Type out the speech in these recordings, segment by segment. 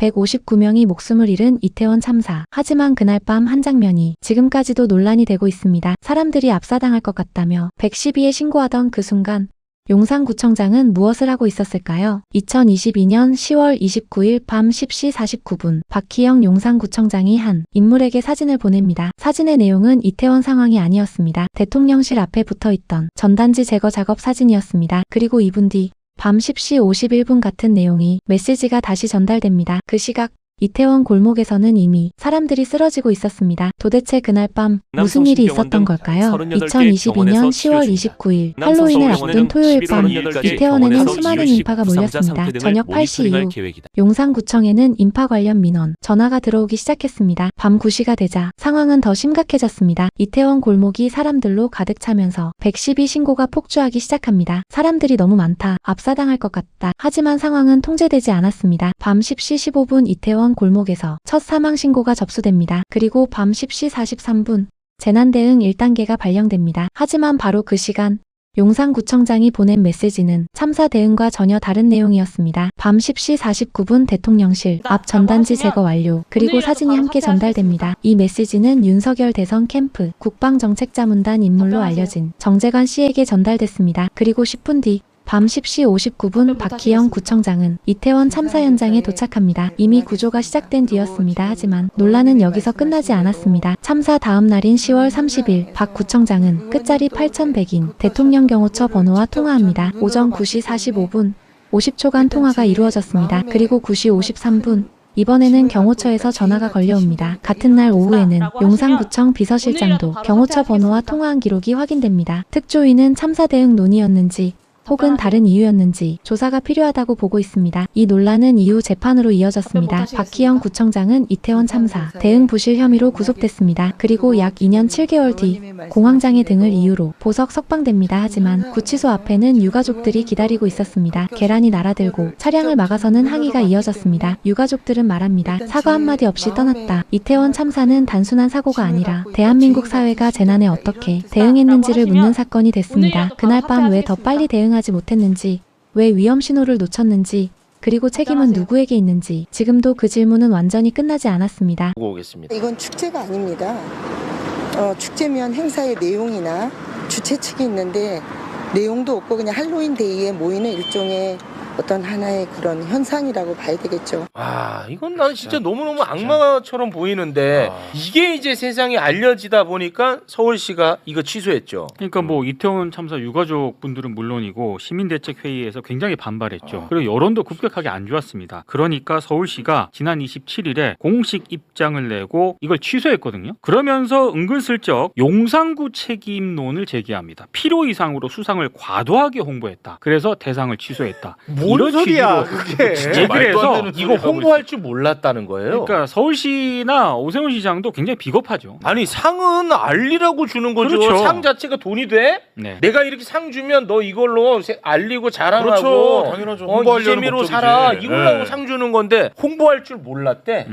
159명이 목숨을 잃은 이태원 참사. 하지만 그날 밤 한 장면이 지금까지도 논란이 되고 있습니다. 사람들이 압사당할 것 같다며 112에 신고하던 그 순간 용산구청장은 무엇을 하고 있었을까요? 2022년 10월 29일 밤 10시 49분 박희영 용산구청장이 한 인물에게 사진을 보냅니다. 사진의 내용은 이태원 상황이 아니었습니다. 대통령실 앞에 붙어있던 전단지 제거 작업 사진이었습니다. 그리고 2분 뒤 밤 10시 51분 같은 내용이 메시지가 다시 전달됩니다. 그 시각 이태원 골목에서는 이미 사람들이 쓰러지고 있었습니다. 도대체 그날 밤 무슨 일이 있었던 걸까요? 2022년 10월 29일 할로윈을 앞둔 토요일 밤 이태원에는 수많은 인파가 몰렸습니다. 저녁 8시 이후 용산구청에는 인파 관련 민원, 전화가 들어오기 시작했습니다. 밤 9시가 되자 상황은 더 심각해졌습니다. 이태원 골목이 사람들로 가득 차면서 112 신고가 폭주하기 시작합니다. 사람들이 너무 많다, 압사당할 것 같다. 하지만 상황은 통제되지 않았습니다. 밤 10시 15분 이태원 골목에서 첫 사망 신고가 접수됩니다. 그리고 밤 10시 43분 재난대응 1단계가 발령됩니다. 하지만 바로 그 시간 용산구청장이 보낸 메시지는 참사 대응과 전혀 다른 내용이었습니다. 밤 10시 49분 대통령실 앞 전단지 제거 완료. 그리고 사진이 함께 전달됩니다. 이 메시지는 윤석열 대선 캠프 국방정책자문단 인물로 알려진 정재관 씨에게 전달됐습니다. 그리고 10분 뒤 밤 10시 59분 박희영 구청장은 이태원 참사 현장에 도착합니다. 이미 구조가 시작된 뒤였습니다. 하지만 논란은 여기서 끝나지 않았습니다. 참사 다음 날인 10월 30일 박 구청장은 끝자리 8100인 대통령 경호처 번호와 통화합니다. 오전 9시 45분 50초간 통화가 이루어졌습니다. 그리고 9시 53분 이번에는 경호처에서 전화가 걸려옵니다. 같은 날 오후에는 용산구청 비서실장도 경호처 번호와 통화한 기록이 확인됩니다. 특조위는 참사 대응 논의였는지 혹은 다른 이유였는지 조사가 필요하다고 보고 있습니다. 이 논란은 이후 재판으로 이어졌습니다. 박희영 구청장은 이태원 참사 대응 부실 혐의로 구속됐습니다. 그리고 약 2년 7개월 뒤 공황장애 등을 이유로 보석 석방됩니다. 하지만 구치소 앞에는 유가족들이 기다리고 있었습니다. 계란이 날아들고 차량을 막아서는 항의가 이어졌습니다. 유가족들은 말합니다. 사과 한마디 없이 떠났다. 이태원 참사는 단순한 사고가 아니라 대한민국 사회가 재난에 어떻게 대응했는지를 묻는 사건이 됐습니다. 그날 밤 왜 더 빨리 대응하지 못했는지, 왜 위험 신호를 놓쳤는지, 그리고 책임은 누구에게 있는지 지금도 그 질문은 완전히 끝나지 않았습니다. 오겠습니다. 이건 축제가 아닙니다. 축제면 행사의 내용이나 주최 측이 있는데 내용도 없고 그냥 할로윈 데이에 모이는 일종의 어떤 하나의 그런 현상이라고 봐야 되겠죠. 아, 이건 난 진짜 너무너무 악마처럼 보이는데 이게 이제 세상에 알려지다 보니까 서울시가 이거 취소했죠. 그러니까 뭐 이태원 참사 유가족 분들은 물론이고 시민대책회의에서 굉장히 반발했죠. 그리고 여론도 급격하게 안 좋았습니다. 그러니까 서울시가 지난 27일에 공식 입장을 내고 이걸 취소했거든요. 그러면서 은근슬쩍 용산구 책임론을 제기합니다. 필요 이상으로 수상을 과도하게 홍보했다. 그래서 대상을 취소했다. 뭔 소리야 그게. 얘기를 해서 이거 홍보할 줄 몰랐다는 거예요. 그러니까 서울시나 오세훈 시장도 굉장히 비겁하죠. 아니 상은 알리라고 주는 거죠. 그렇죠. 상 자체가 돈이 돼? 네. 내가 이렇게 상 주면 너 이걸로 알리고 자랑하고 그렇죠. 당연하죠. 홍보하려는 이 재미로 목적이지. 살아 이걸로 네. 상 주는 건데 홍보할 줄 몰랐대.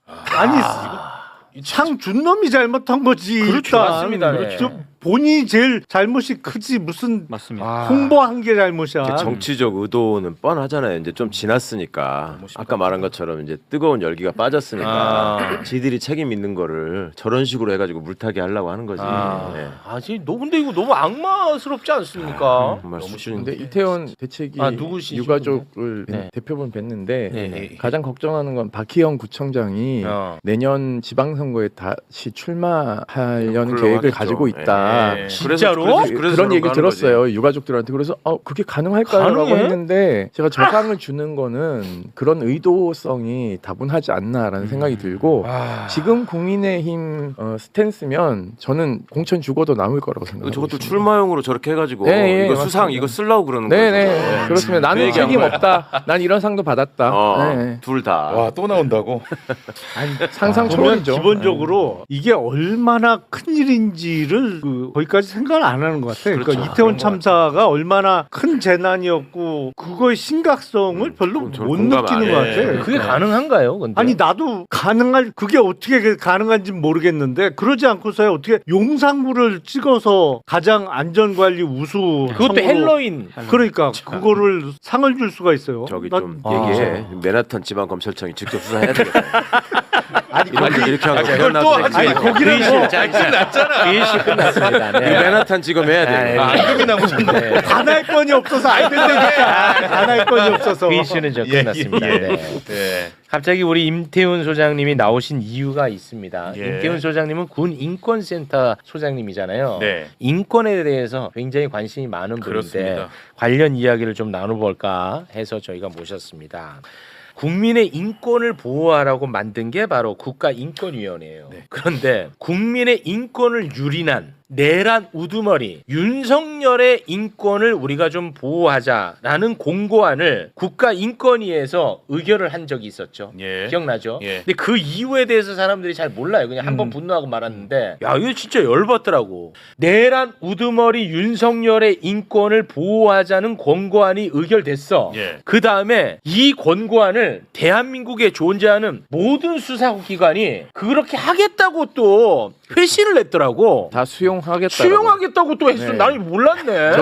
아니 상 준 놈이 잘못한 거지. 그렇죠. 일단. 맞습니다. 네. 그렇죠. 본인이 제일 잘못이 크지 무슨 맞습니다. 홍보한 게 잘못이야. 정치적 의도는 뻔하잖아요. 이제 좀 지났으니까 아까 말한 것처럼 이제 뜨거운 열기가 빠졌으니까 지들이 책임 있는 거를 저런 식으로 해가지고 물타기 하려고 하는 거지. 네. 너 근데 이거 너무 악마스럽지 않습니까? 정말 근데 수준인데 이태원 대책이 누구시죠? 유가족을 네. 대표분 뵀는데 네. 가장 걱정하는 건 박희영 구청장이 내년 지방선거에 다시 출마하려는 그걸로 계획을 하겠죠. 가지고 있다. 진짜로? 그런 얘기 들었어요. 유가족들한테. 그래서 그게 가능할까요? 라고 했는데 제가 저 상을 주는 거는 그런 의도성이 다분하지 않나라는 생각이 들고 지금 국민의힘 스탠스면 저는 공천 죽어도 남을 거라고 생각합니다. 저것도 출마용으로 저렇게 해가지고 네, 이거 네, 수상 맞습니다. 이거 쓰려고 그러는 네네 거죠. 그렇습니다. 나는 책임 없다. 난 이런 상도 받았다. 네. 둘 다. 와 또 나온다고. 상상 보면 초월이죠. 기본적으로 이게 얼마나 큰 일인지를 그 거기까지 생각을 안 하는 것 같아요. 그러니까 그렇죠. 이태원 그런 것 참사가 얼마나 큰 재난이었고 그거의 심각성을 별로 그건 못 공감 느끼는 안 것 해. 같아요. 그게 가능한가요? 근데 아니 나도 가능할 그게 어떻게 가능한지 모르겠는데 그러지 않고서야 어떻게 용산구를 찍어서 가장 안전관리 우수 그것도 상으로- 헬로윈. 그러니까 그거를 상을 줄 수가 있어요. 저기 난- 좀 얘기해. 맨하탄 지방검찰청이 직접 수사해야 되겠다. 아니 이런 일 이렇게 하는 거 그걸 또 끝났어. 하지 아니, 말고. 거기는 VC 뭐- 끝났잖아. VC 끝났습니다. 우리 네. 맨하탄 지검 해야 돼. 임금이 나오셨네. 단할 건이 없어서 안 된다니까. 단할 건이 없어서. VC는 저 끝났습니다. 네. 갑자기 우리 임태훈 소장님이 나오신 이유가 있습니다. 임태훈 소장님은 군 인권센터 소장님이잖아요. 인권에 대해서 굉장히 관심이 많은 분인데 관련 이야기를 좀 나눠볼까 해서 저희가 모셨습니다. 국민의 인권을 보호하라고 만든 게 바로 국가인권위원회예요. 그런데 국민의 인권을 유린한 내란 우두머리 윤석열의 인권을 우리가 좀 보호하자라는 공고안을 국가인권위에서 의결을 한 적이 있었죠. 기억나죠? 근데 그 이유에 대해서 사람들이 잘 몰라요. 그냥 한번 분노하고 말았는데 야 이거 진짜 열받더라고. 내란 우두머리 윤석열의 인권을 보호하자는 권고안이 의결됐어. 그 다음에 이 권고안을 대한민국에 존재하는 모든 수사기관이 그렇게 하겠다고 또 회신을 했더라고. 다 수용하겠다. 수용하겠다고 또 했어. 네. 난 몰랐네.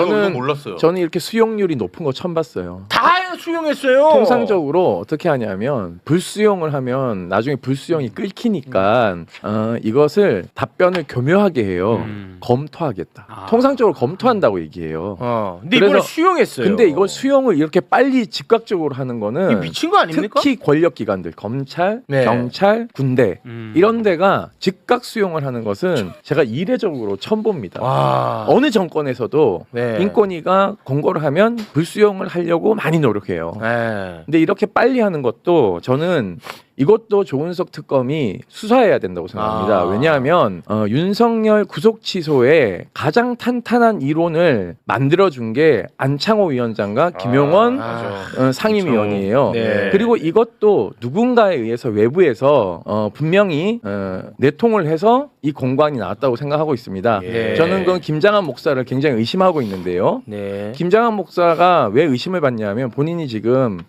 저는 이렇게 수용률이 높은 거 처음 봤어요. 다 수용했어요. 통상적으로 어떻게 하냐면 불수용을 하면 나중에 불수용이 끊기니까 이것을 답변을 교묘하게 해요. 검토하겠다. 통상적으로 검토한다고 얘기해요. 근데 이번에 그래서- 수용했어요. 근데 이걸 수용을 이렇게 빨리 즉각적으로 하는 이게 거는 미친 거 아닙니까? 특히 권력기관들 검찰, 네. 경찰, 군대 이런 데가 즉각 수용을 하는 것은 제가 이례적으로 처음 봅니다. 와. 어느 정권에서도 네. 인권위가 권고를 하면 불수용을 하려고 많이 노력해요. 네. 근데 이렇게 빨리 하는 것도 저는 이것도 조은석 특검이 수사해야 된다고 생각합니다. 왜냐하면 윤석열 구속 취소에 가장 탄탄한 이론을 만들어준 게 안창호 위원장과 김용원 상임위원이에요. 네. 그리고 이것도 누군가에 의해서 외부에서 분명히 내통을 해서 이 공관이 나왔다고 생각하고 있습니다. 예. 저는 그 김장한 목사를 굉장히 의심하고 있는데요. 네. 김장한 목사가 왜 의심을 받냐면 본인이 지금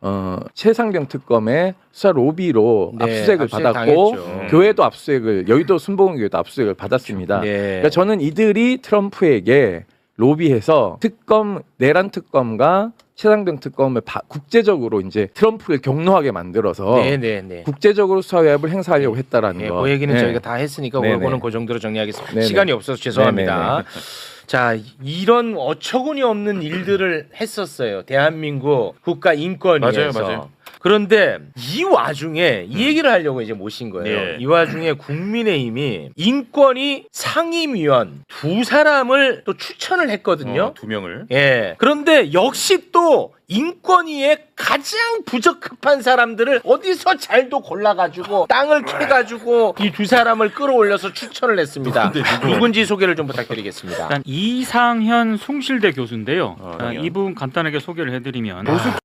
최상병 특검의 수사 로비로 네, 압수수색을 압수수색 받았고 당했죠. 교회도 압수수색을 여의도 순복음교회도 압수수색을 받았습니다. 네. 그러니까 저는 이들이 트럼프에게 로비해서 특검 내란 특검과 최상병 특검을 국제적으로 이제 트럼프를 경노하게 만들어서 네네네. 국제적으로 수사 외압을 행사하려고 했다라는 네, 거. 그 얘기는 네. 저희가 다 했으니까 네네. 그거는 그 정도로 정리하겠습니다. 네네. 시간이 없어서 죄송합니다. 네네네. 자, 이런 어처구니 없는 일들을 했었어요. 대한민국 국가인권위에서. 맞아요. 그런데 이 와중에 이 얘기를 하려고 이제 모신 거예요. 네. 이 와중에 국민의힘이 인권위 상임위원 두 사람을 또 추천을 했거든요. 두 명을. 예. 그런데 역시 또 인권위에 가장 부적합한 사람들을 어디서 잘도 골라가지고 땅을 캐가지고 이 두 사람을 끌어올려서 추천을 했습니다. 누군지 소개를 좀 부탁드리겠습니다. 일단 이상현 숭실대 교수인데요. 상현. 이분 간단하게 소개를 해드리면